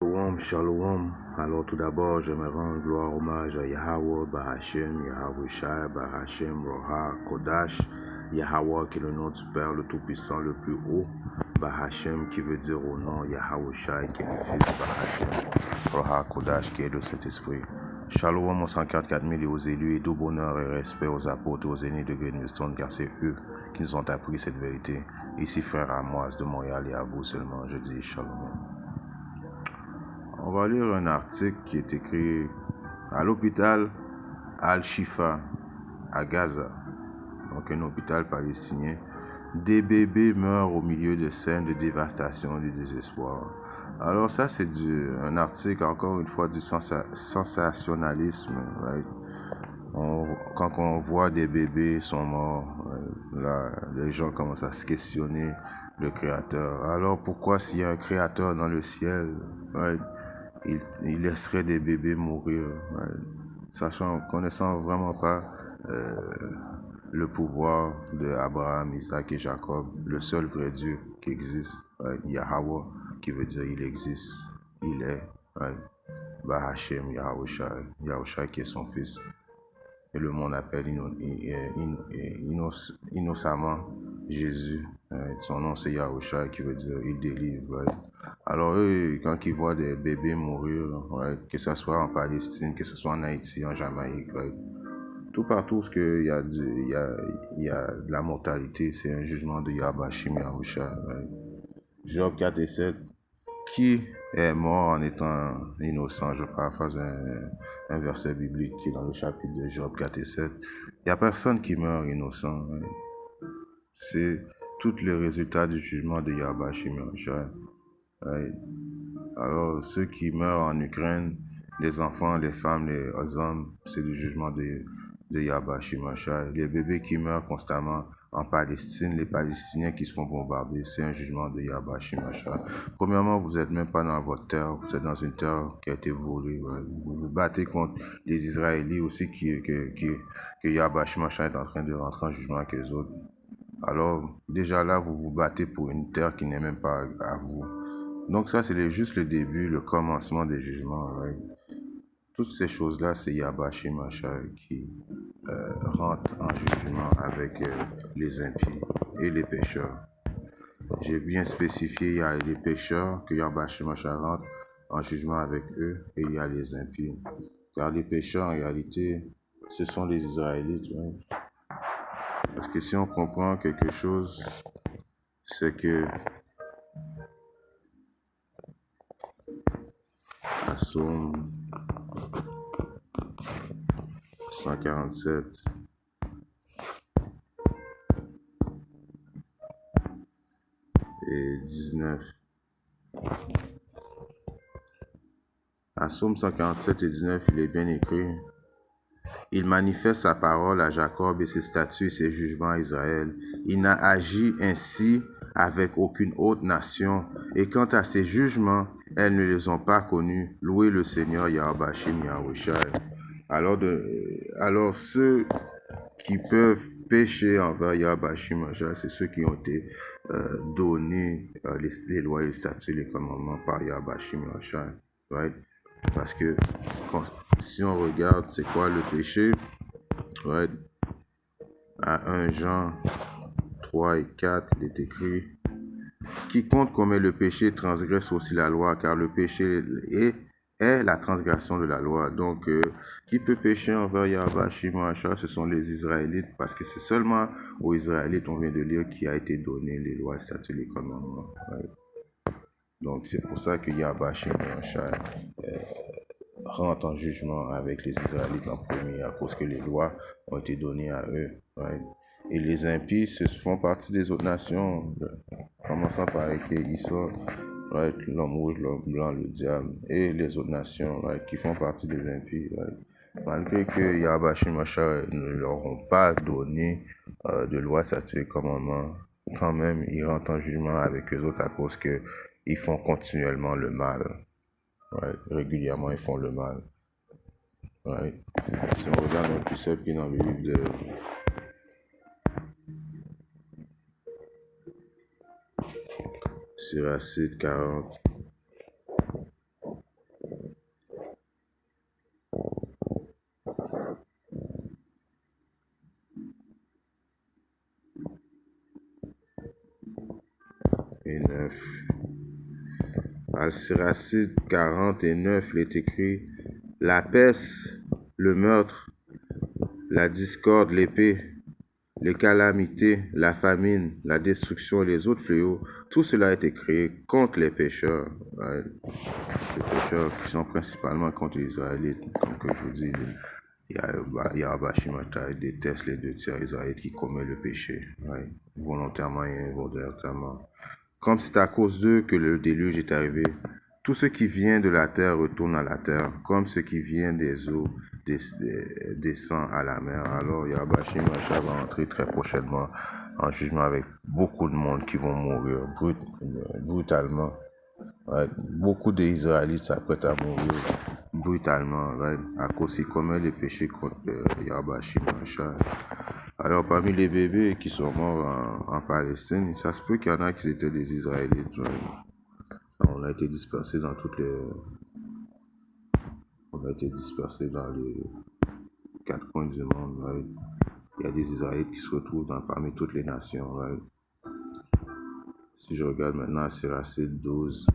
Shalom, shalom. Alors tout d'abord, j'aimerais rendre gloire, hommage à Yahweh, Bahashem, Yahweh Shai, Bahashem, Roha, Kodash, Yahweh qui est le nom du Père, le Tout-Puissant, le plus haut, Bahashem qui veut dire au nom, Yahweh Shai qui est le Fils, Bahashem, Roha, Kodash qui est le Saint-Esprit. Shalom aux 144 000 et aux élus, et tout bonheur et respect aux apôtres et aux aînés de Greenstone, car c'est eux qui nous ont appris cette vérité. Ici, frère Amoise de Montréal, et à vous seulement, je dis shalom. On va lire un article qui est écrit à l'hôpital Al-Shifa à Gaza, donc un hôpital palestinien. Des bébés meurent au milieu de scènes de dévastation et de désespoir. Alors ça, c'est un article, encore une fois, du sensationnalisme. Right? Quand on voit des bébés sont morts, là, les gens commencent à se questionner le Créateur. Alors pourquoi s'il y a un Créateur dans le ciel, right? Il laisserait des bébés mourir, connaissant vraiment pas le pouvoir de Abraham, Isaac et Jacob, le seul vrai Dieu qui existe, Yahweh, qui veut dire il existe, il est, Bahashem, Yahushua qui est son fils. Et le monde appelle innocemment Jésus. Son nom c'est Yahushua qui veut dire il délivre. Alors eux, quand ils voient des bébés mourir, que ce soit en Palestine, que ce soit en Haïti, en Jamaïque, tout partout où il y a de la mortalité, c'est un jugement de Yahbashim Yahushua. Job 4 et 7, qui est mort en étant innocent? Je paraphrase un verset biblique qui est dans le chapitre de Job 4 et 7. Il n'y a personne qui meurt innocent. C'est tous les résultats du jugement de Yahweh Shimon. Alors, ceux qui meurent en Ukraine, les enfants, les femmes, les hommes, c'est le jugement de Yahweh Shimon. Les bébés qui meurent constamment en Palestine, les Palestiniens qui se font bombarder, c'est un jugement de Yahweh Shimon. Premièrement, vous n'êtes même pas dans votre terre, vous êtes dans une terre qui a été volée. Vous vous battez contre les Israéliens aussi que Yahweh Shimon est en train de rentrer en jugement avec les autres. Alors, déjà là, vous vous battez pour une terre qui n'est même pas à vous. Donc ça, c'est juste le début, le commencement des jugements. Toutes ces choses-là, c'est Yabashi Macha qui rentre en jugement avec les impies et les pécheurs. J'ai bien spécifié, il y a les pécheurs que Yabashi Macha rentre en jugement avec eux, et il y a les impies. Car les pécheurs, en réalité, ce sont les Israélites. Parce que si on comprend quelque chose, c'est que à Psaume 147, et 19. À Psaume 147 et 19, il est bien écrit: il manifeste sa parole à Jacob et ses statuts et ses jugements à Israël. Il n'a agi ainsi avec aucune autre nation. Et quant à ses jugements, elles ne les ont pas connus. Louez le Seigneur Yahbashim Yahushai. Alors ceux qui peuvent pécher envers Yahbashim Yahushai, c'est ceux qui ont été donnés les lois, les statuts, les commandements par Yahbashim Yahushai. Right? Parce que si on regarde c'est quoi le péché, right? À 1 Jean 3 et 4, il est écrit: quiconque commet le péché transgresse aussi la loi, car le péché est la transgression de la loi. Donc, qui peut pécher envers Yahweh Shimon, ce sont les Israélites, parce que c'est seulement aux Israélites, on vient de lire, qui a été donné les lois, les statuts, les commandements. Right? Donc, c'est pour ça que Yahweh Shimon rentre en jugement avec les Israélites en premier, à cause que les lois ont été données à eux. Right? Et les impies font partie des autres nations, commençant par Issour, right? L'homme rouge, l'homme blanc, le diable, et les autres nations, right? Qui font partie des impies. Right? Malgré que Yahweh Shimon ne leur ont pas donné de loi, statuts et commandements, quand même, ils rentrent en jugement avec eux autres à cause qu'ils font continuellement le mal. Right? Régulièrement, ils font le mal. Right? Si on regarde un precept qui est dans le livre de Siracide 40, Al-Siracide 49, il est écrit la peste, le meurtre, la discorde, l'épée, les calamités, la famine, la destruction et les autres fléaux, tout cela a été créé contre les pécheurs. Ouais. Les pécheurs qui sont principalement contre les Israélites, comme que je vous dis. Yahweh Shimata déteste les 2 tiers Israélites qui commettent le péché, ouais, volontairement et involontairement. Comme c'est à cause d'eux que le déluge est arrivé, tout ce qui vient de la terre retourne à la terre, comme ce qui vient des eaux descend à la mer. Alors Yahweh Shimata va entrer très prochainement en jugement avec beaucoup de monde qui vont mourir brutalement. Ouais, beaucoup d'Israélites s'apprêtent à mourir brutalement, ouais, à cause qu'ils commettent les péchés contre Yahweh Shimashai. Alors, parmi les bébés qui sont morts en Palestine, ça se peut qu'il y en a qui étaient des Israélites. Ouais. On a été dispersés dans les 4 coins du monde. Ouais. Il y a des Israélites qui se retrouvent parmi toutes les nations. Ouais. Si je regarde maintenant, c'est Siracide 12.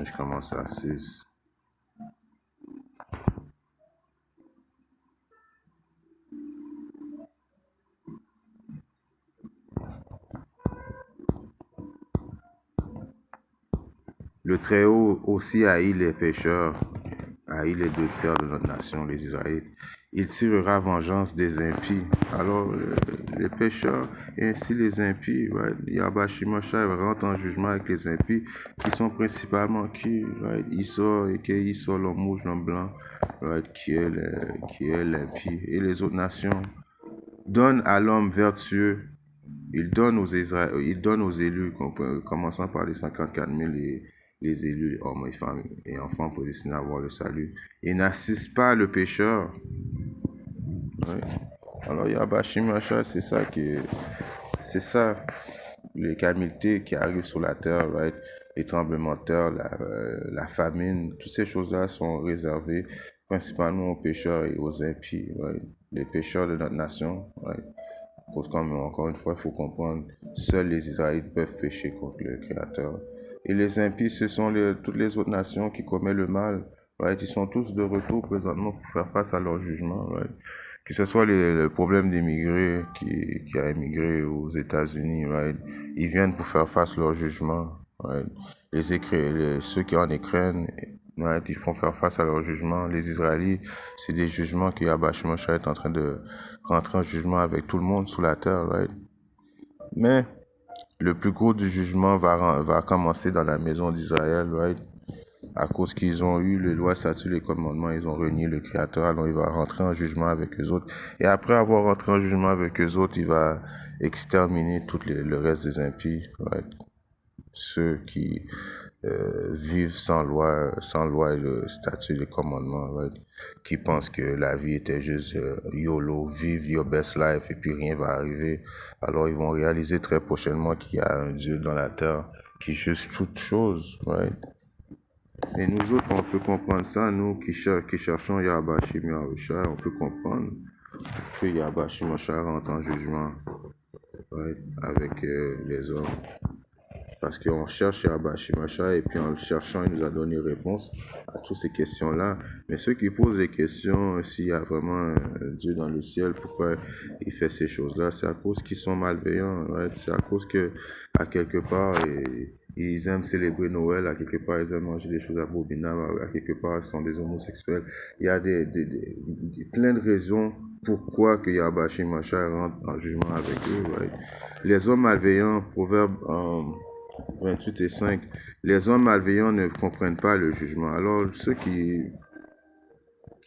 Je commence à 6. Le Très-Haut aussi haït les pécheurs, haït les 2 tiers de notre nation, les Israélites. Il tirera vengeance des impies. Alors, les pécheurs et ainsi les impies, right? Yahweh Shimashai rentre en jugement avec les impies, qui sont principalement qui, right? Isor, l'homme rouge, l'homme blanc, right? Qui est l'impie. Et les autres nations donnent à l'homme vertueux. Il donne aux élus, commençant par les 54 000 les élus, hommes et femmes et enfants prédestinés à avoir le salut. Ils n'assistent pas le pécheur. Ouais. Alors, Yahweh Shimashai, c'est ça, les calamités qui arrivent sur la terre, right? Les tremblements de terre, la famine, toutes ces choses-là sont réservées principalement aux pécheurs et aux impies, right? Les pécheurs de notre nation, right? Comme encore une fois, il faut comprendre, seuls les Israélites peuvent pécher contre le Créateur. Et les impies, ce sont toutes les autres nations qui commettent le mal. Right? Ils sont tous de retour présentement pour faire face à leur jugement. Right? Que ce soit le problème d'immigrés qui a immigré aux États-Unis, right? Ils viennent pour faire face à leur jugement. Right? Ceux qui en Ukraine, right? Ils font faire face à leur jugement. Les Israélites, c'est des jugements que Yahweh Shimashai est en train de rentrer en jugement avec tout le monde sur la terre. Right? Mais le plus gros du jugement va commencer dans la maison d'Israël, right? À cause qu'ils ont eu les lois, statuts, les commandements, ils ont renié le Créateur, alors il va rentrer en jugement avec eux autres. Et après avoir rentré en jugement avec eux autres, il va exterminer tout le reste des impies, right? Ceux qui vivent sans loi et le statut, les commandements, right? Qui pensent que la vie était juste YOLO, vive your best life et puis rien va arriver. Alors ils vont réaliser très prochainement qu'il y a un Dieu dans la terre qui juge toutes choses, right? Et nous autres, on peut comprendre ça, nous qui cherchons Yahweh Shimashai, on peut comprendre que Yahweh Shimashai rentre en jugement, right? Avec les hommes. Parce qu'on cherche Yahweh Shimashai et puis en le cherchant, il nous a donné réponse à toutes ces questions-là. Mais ceux qui posent des questions, s'il y a vraiment un Dieu dans le ciel, pourquoi il fait ces choses-là, c'est à cause qu'ils sont malveillants. Right? C'est à cause que, à quelque part, ils aiment célébrer Noël, à quelque part, ils aiment manger des choses abominables, à quelque part, ils sont des homosexuels. Il y a plein de raisons pourquoi que Yahweh Shimashai rentre en jugement avec eux. Right? Les hommes malveillants, Proverbe 28 et 5, les hommes malveillants ne comprennent pas le jugement. Alors, ceux qui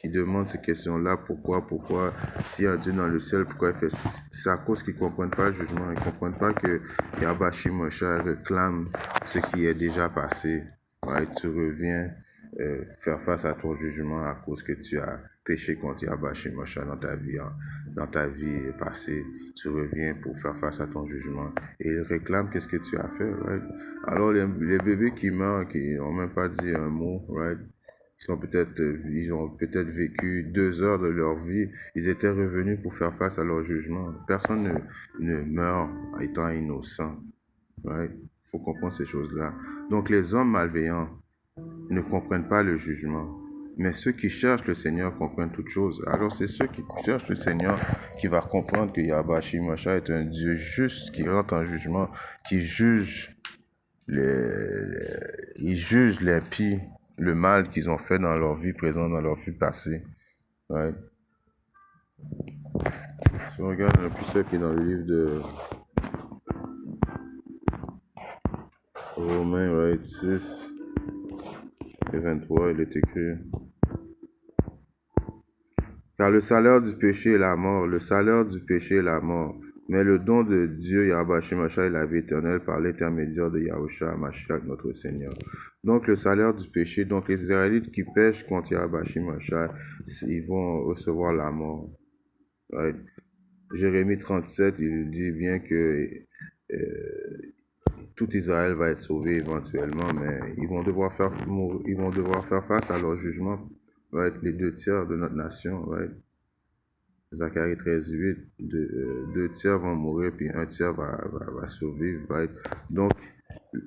demandent ces questions-là, pourquoi, s'il y a un Dieu dans le ciel, pourquoi il fait ça? C'est à cause qu'ils ne comprennent pas le jugement. Ils ne comprennent pas que Yahweh Shimashai réclame ce qui est déjà passé. Ouais, tu reviens faire face à ton jugement à cause que tu as péché contre Yahweh Shimashai dans ta vie passée. Tu reviens pour faire face à ton jugement. Et il réclame qu'est-ce que tu as fait. Right? Alors les bébés qui meurent, qui n'ont même pas dit un mot, right? ils ont peut-être vécu 2 heures de leur vie. Ils étaient revenus pour faire face à leur jugement. Personne ne meurt étant innocent. Right? Il faut comprendre ces choses-là. Donc les hommes malveillants ne comprennent pas le jugement. Mais ceux qui cherchent le Seigneur comprennent toutes choses. Alors c'est ceux qui cherchent le Seigneur qui va comprendre que Yahweh Shimosha est un Dieu juste qui rentre en jugement, qui juge ils jugent les pis, le mal qu'ils ont fait dans leur vie présente, dans leur vie passée. Right? Si on regarde un peu ça qui est dans le livre de Romains, right, 6 et 23, il est écrit: car le salaire du péché est la mort, le salaire du péché est la mort. Mais le don de Dieu, Yahweh Shemashah, est la vie éternelle par l'intermédiaire de Yahushua Mashiach, notre Seigneur. Donc le salaire du péché, donc les Israélites qui pêchent contre Yahweh Shemashah, ils vont recevoir la mort. Right? Jérémie 37, il dit bien que tout Israël va être sauvé éventuellement, mais ils vont devoir faire face à leur jugement. Right? Les 2 tiers de notre nation, right? Zacharie 13:8, 2 tiers vont mourir, puis 1 tiers va survivre, right? Donc,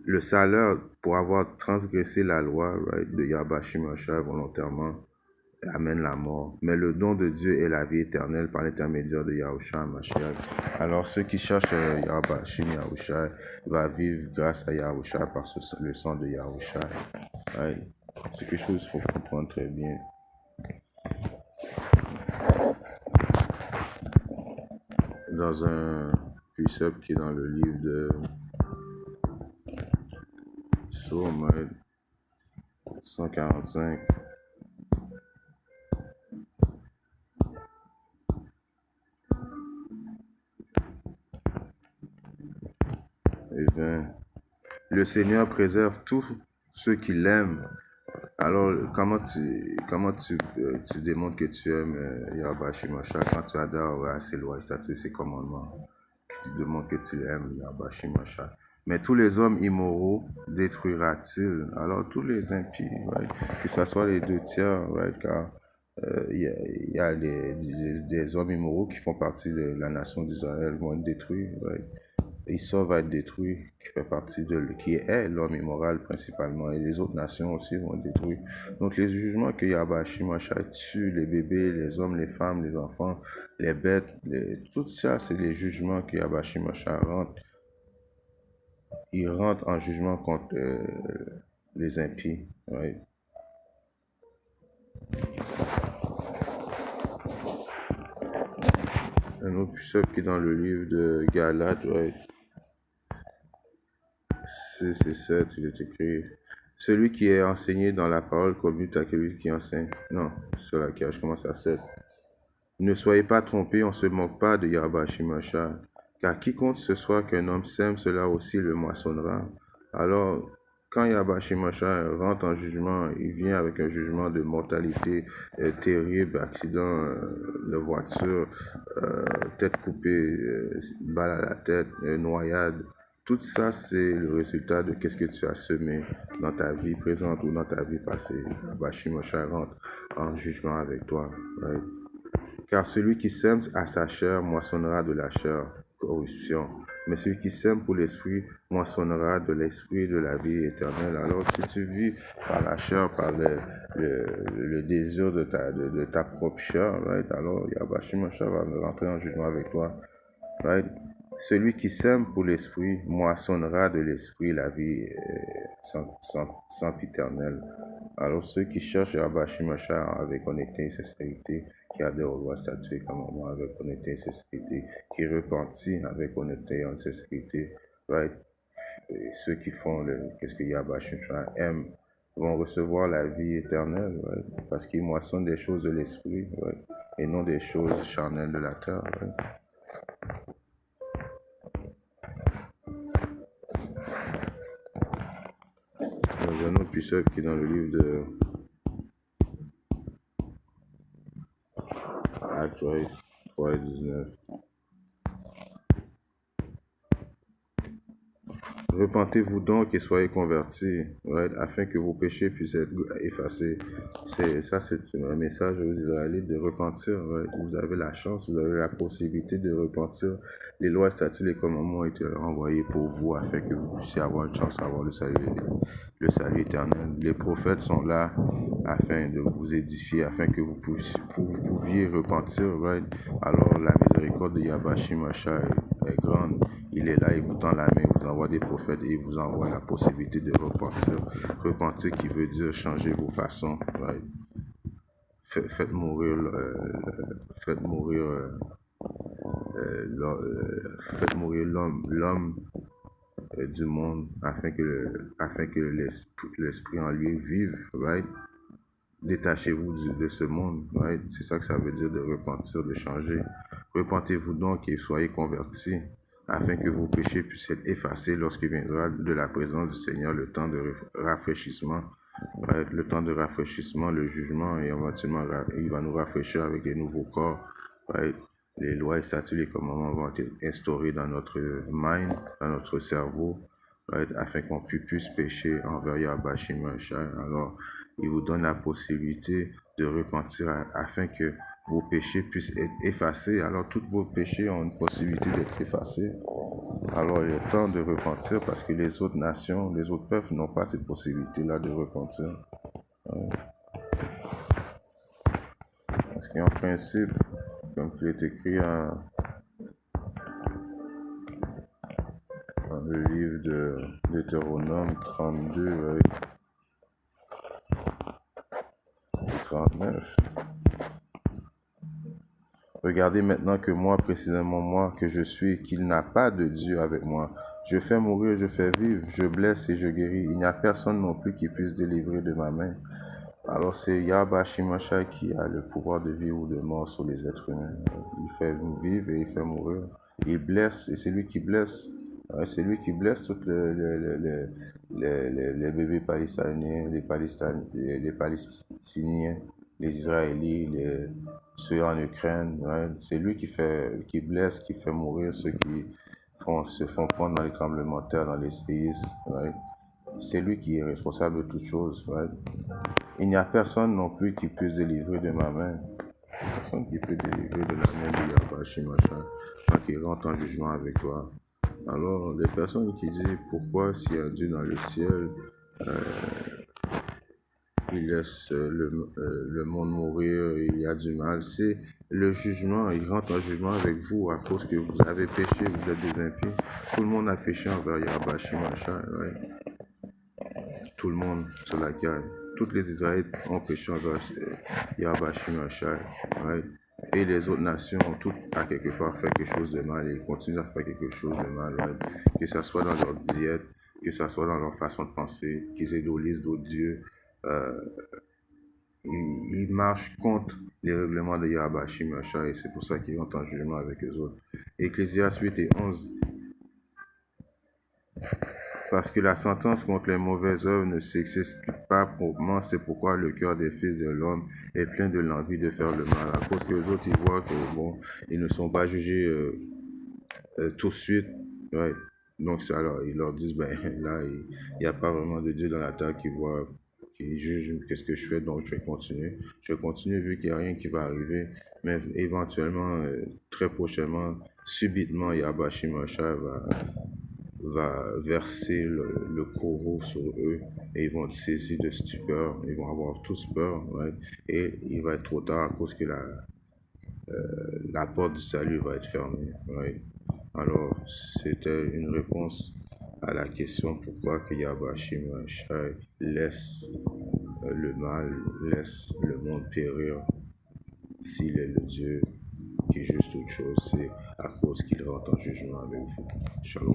le salaire pour avoir transgressé la loi, right, de Yahweh Shemashah volontairement amène la mort. Mais le don de Dieu est la vie éternelle par l'intermédiaire de Yahushua Mashiach. Alors, ceux qui cherchent Yahweh Shemashah vont vivre grâce à Yahushua par le sang de Yahushua. Right? C'est quelque chose qu'il faut comprendre très bien. Dans un precept qui est dans le livre de Psaume 145. Et 20. Le Seigneur préserve tous ceux qui l'aiment. Alors, comment tu démontres que tu aimes Yahweh Shemashah quand tu adores ses lois, ses statuts, ses commandements? Tu démontres que tu aimes Yahweh Shemashah. Mais tous les hommes immoraux détruira-t-il? Alors, tous les impies, right? Que ce soit les 2 tiers, right? Car il y a des hommes immoraux qui font partie de la nation d'Israël vont être détruits, right? Esau va être détruit, qui est l'homme immoral principalement, et les autres nations aussi vont être détruites. Donc les jugements que Yahweh Shemashah tue, les bébés, les hommes, les femmes, les enfants, les bêtes, tout ça, c'est les jugements que Yahweh Shemashah rentre. Il rentre en jugement contre les impies. Right? Un autre precept qui est dans le livre de Galates, right? 6 et 7, il est écrit: celui qui est enseigné dans la parole commute à celui qui enseigne. Non, c'est laquelle je commence à 7. Ne soyez pas trompés, on ne se moque pas de Yahweh Shemashah, car quiconque ce soit qu'un homme sème, cela aussi le moissonnera. Alors, quand Yahweh Shemashah rentre en jugement, il vient avec un jugement de mortalité terrible, accident de voiture, tête coupée, balle à la tête, noyade. Tout ça, c'est le résultat de qu'est-ce que tu as semé dans ta vie présente ou dans ta vie passée. Yahweh Shemashah rentre en jugement avec toi. Right? Car celui qui sème à sa chair moissonnera de la chair, corruption. Mais celui qui sème pour l'esprit moissonnera de l'esprit de la vie éternelle. Alors si tu vis par la chair, par le désir de ta propre chair, right? Alors Yahweh Shemashah va rentrer en jugement avec toi. Right? Celui qui sème pour l'esprit moissonnera de l'esprit la vie sans éternelle. Alors ceux qui cherchent Yahweh Shemashah avec honnêteté et sincérité, qui adhèrent aux lois, statuts et commandements avec honnêteté et sincérité, qui repentit avec honnêteté et sincérité, right? Et ceux qui font qu'est-ce que Yahweh Shemashah aime vont recevoir la vie éternelle, right? Parce qu'ils moissonnent des choses de l'esprit, right? Et non des choses charnelles de la terre. Right? Dans un autre precept qui est dans le livre de Actes, right? 3 et 19. Repentez-vous donc et soyez convertis, right, afin que vos péchés puissent être effacés. C'est un message aux Israélites de repentir. Right. Vous avez la chance, vous avez la possibilité de repentir. Les lois, statuts, les commandements ont été envoyés pour vous afin que vous puissiez avoir une chance d'avoir le salut éternel. Les prophètes sont là afin de vous édifier, afin que vous pouviez repentir. Right. Alors la miséricorde de Yahweh Shimashah est grande. Il est là, il vous tend la main, il vous envoie des prophètes et il vous envoie la possibilité de repentir. Repentir qui veut dire changer vos façons. Right. Faites mourir l'homme du monde afin que l'esprit en lui vive. Right. Détachez-vous de ce monde. Right. C'est ça que ça veut dire de repentir, de changer. Repentez-vous donc et soyez convertis, afin que vos péchés puissent être effacés lorsque viendra de la présence du Seigneur le temps de rafraîchissement. Right. Le temps de rafraîchissement, le jugement, et éventuellement, il va nous rafraîchir avec des nouveaux corps. Right. Les lois et statuts, les commandements vont être instaurés dans notre mind, dans notre cerveau, right, afin qu'on puisse pécher envers Yahweh Shimashah. Alors, il vous donne la possibilité de repentir afin que vos péchés puissent être effacés. Alors, tous vos péchés ont une possibilité d'être effacés. Alors, il est temps de repentir parce que les autres nations, les autres peuples n'ont pas cette possibilité-là de repentir. Parce qu'en principe, comme il est écrit dans le livre de Deutéronome 32, 39. Regardez maintenant que moi, précisément moi, que je suis, qu'il n'a pas de Dieu avec moi. Je fais mourir, je fais vivre, je blesse et je guéris. Il n'y a personne non plus qui puisse délivrer de ma main. Alors c'est Yahweh Shimashah qui a le pouvoir de vie ou de mort sur les êtres humains. Il fait vivre et il fait mourir. Il blesse et c'est lui qui blesse. C'est lui qui blesse tous les bébés palestiniens, les Palestiniens, les Israéliens, ceux en Ukraine. Right? C'est lui qui blesse, qui fait mourir ceux qui se font prendre dans les tremblements de terre, dans les séismes. Right? C'est lui qui est responsable de toutes choses. Right? Il n'y a personne non plus qui puisse délivrer de ma main. Personne qui peut délivrer de la main de Yahweh Shimashah, qui rentre en jugement avec toi. Alors, les personnes qui disent pourquoi s'il y a Dieu dans le ciel, il laisse le monde mourir, il y a du mal, c'est le jugement, il rentre en jugement avec vous à cause que vous avez péché, vous êtes des impies. Tout le monde a péché envers Yahweh Shimashah, right? Tout le monde sur la guerre. Tous les Israélites ont péché envers Yahweh Shimashah, right? Et les autres nations ont toutes à quelque part fait quelque chose de mal et continuent à faire quelque chose de mal, right? Que ce soit dans leur diète, que ce soit dans leur façon de penser, qu'ils idolisent d'autres dieux. Ils marchent contre les règlements de Yahweh Shimashah et c'est pour ça qu'ils rentrent en jugement avec eux autres. Ecclésiaste 8 et 11. Parce que la sentence contre les mauvaises œuvres ne s'exécute pas promptement, c'est pourquoi le cœur des fils de l'homme est plein de l'envie de faire le mal. À cause que les autres, ils voient que bon, ils ne sont pas jugés tout de suite. Ouais. Donc, alors, ils leur disent, ben là, il n'y a pas vraiment de Dieu dans la terre qui juge qu'est-ce que je fais, donc je vais continuer. Je vais continuer vu qu'il n'y a rien qui va arriver. Mais éventuellement, très prochainement, subitement, Yahweh Shimashah va verser le courroux sur eux et ils vont être saisis de stupeur, ils vont avoir tous peur, right? Et il va être trop tard à cause que la porte du salut va être fermée. Right? Alors, c'était une réponse à la question pourquoi que Yahweh Shimashah laisse le mal, laisse le monde périr s'il est le Dieu qui juge toutes choses, c'est à cause qu'il rentre en jugement avec vous. Shalom.